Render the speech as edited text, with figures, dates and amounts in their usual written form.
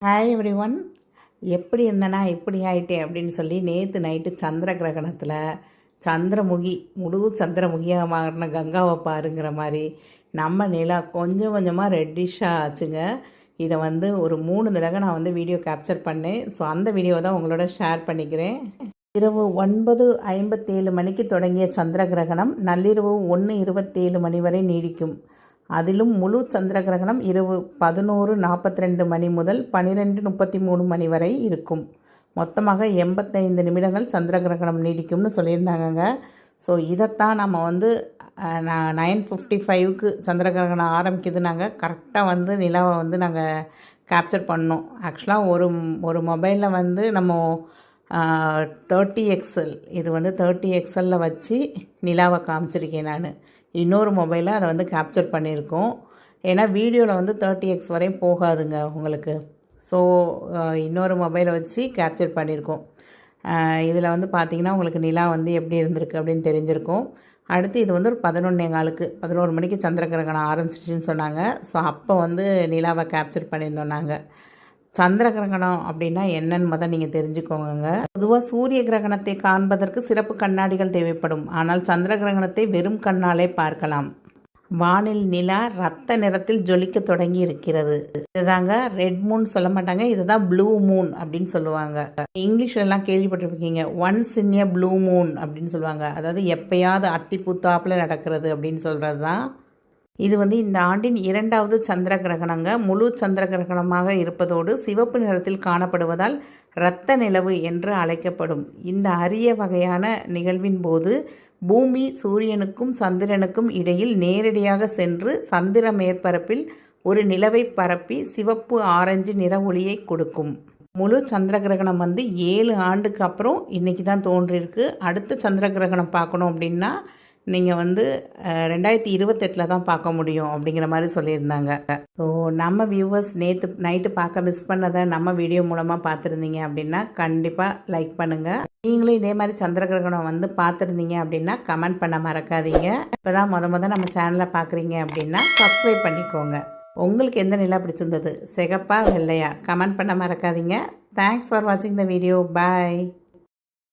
Hi every one. எப்படி இருந்தேனா இப்படி ஆயிட்டேன் அப்படின்னு சொல்லி நேற்று நைட்டு சந்திர கிரகணத்தில் சந்திரமுகி முழு சந்திரமுகியாக மாறின கங்காவை பாருங்கிற மாதிரி நம்ம நிலா கொஞ்சம் கொஞ்சமாக ரெட்டிஷாக ஆச்சுங்க. இதை ஒரு 3 தடவை நான் வீடியோ கேப்சர் பண்ணேன். ஸோ அந்த வீடியோ தான் உங்களோட ஷேர் பண்ணிக்கிறேன். இரவு 9:57 மணிக்கு தொடங்கிய சந்திர கிரகணம் நள்ளிரவு 1:27 மணி வரை நீடிக்கும். அதிலும் முழு சந்திர கிரகணம் இரவு 11:42 மணி முதல் 12:33 மணி வரை இருக்கும். மொத்தமாக 85 நிமிடங்கள் சந்திர கிரகணம் நீடிக்கும்னு சொல்லியிருந்தாங்கங்க. ஸோ இதைத்தான் நம்ம 9:55க்கு சந்திர கிரகணம் ஆரம்பிக்குதுனாங்க கரெக்டாக நிலாவை நாங்கள் கேப்சர் பண்ணோம். ஆக்சுவலாக ஒரு மொபைலில் நம்ம 30XL இது 30XLயில் வச்சு நிலாவை காமிச்சிருக்கேன் நான். இன்னொரு மொபைலில் அதை கேப்சர் பண்ணியிருக்கோம். ஏன்னா வீடியோவில் 30x வரையும் போகாதுங்க உங்களுக்கு. ஸோ இன்னொரு மொபைலை வச்சு கேப்சர் பண்ணியிருக்கோம். இதில் பார்த்திங்கன்னா உங்களுக்கு நிலா எப்படி இருந்திருக்கு அப்படின்னு தெரிஞ்சிருக்கும். அடுத்து இது ஒரு 11 மணிக்கு சந்திர கிரகணம் ஆரம்பிச்சிருச்சுன்னு சொன்னாங்க. ஸோ அப்போ நிலாவை கேப்சர் பண்ணியிருந்தோம் நாங்கள். சந்திர கிரகணம் அப்படின்னா என்னன்னு நீங்கள் தெரிஞ்சுக்கோங்க. பொதுவாக சூரிய கிரகணத்தை காண்பதற்கு சிறப்பு கண்ணாடிகள் தேவைப்படும். ஆனால் சந்திர கிரகணத்தை வெறும் கண்ணாலே பார்க்கலாம். வானில் நிலா ரத்த நிறத்தில் ஜொலிக்க தொடங்கி இருக்கிறது. இதுதாங்க ரெட் மூன் சொல்ல மாட்டாங்க, இதுதான் ப்ளூ மூன் அப்படின்னு சொல்லுவாங்க. இங்கிலீஷ்லாம் கேள்விப்பட்டிருப்பீங்க, once in a blue Moon அப்படின்னு சொல்லுவாங்க. அதாவது எப்பயாவது அத்தி புத்தாப்பில் நடக்கிறது அப்படின்னு சொல்கிறது தான். இது இந்த ஆண்டின் 2வது சந்திர கிரகணங்க. முழு சந்திர கிரகணமாக இருப்பதோடு சிவப்பு நிறத்தில் காணப்படுவதால் இரத்த நிலவு என்று அழைக்கப்படும். இந்த அரிய வகையான நிகழ்வின் போது பூமி சூரியனுக்கும் சந்திரனுக்கும் இடையில் நேரடியாக சென்று சந்திர மேற்பரப்பில் ஒரு நிலவை பரப்பி சிவப்பு ஆரஞ்சு நிற ஒளியை கொடுக்கும். முழு சந்திர கிரகணம் 7 ஆண்டுக்கு அப்புறம் இன்றைக்கி தான் தோன்றியிருக்கு. அடுத்த சந்திர கிரகணம் பார்க்கணும் அப்படின்னா நீங்கள் 2028 தான் பார்க்க முடியும் அப்படிங்கிற மாதிரி சொல்லியிருந்தாங்க. ஸோ நம்ம வியூவர்ஸ் நேற்று நைட்டு பார்க்க மிஸ் பண்ணதை நம்ம வீடியோ மூலமாக பார்த்துருந்தீங்க அப்படின்னா கண்டிப்பாக லைக் பண்ணுங்கள். நீங்களும் இதே மாதிரி சந்திர கிரகணம் பார்த்துருந்தீங்க அப்படின்னா கமெண்ட் பண்ண மறக்காதீங்க. இப்போ தான் நம்ம சேனலை பார்க்குறீங்க அப்படின்னா சப்ஸ்கிரைப் பண்ணிக்கோங்க. உங்களுக்கு எந்த நிலா பிடிச்சிருந்தது, சிகப்பா வெள்ளையா, கமெண்ட் பண்ண மறக்காதீங்க. தேங்க்ஸ் ஃபார் வாட்சிங் த வீடியோ. பாய்.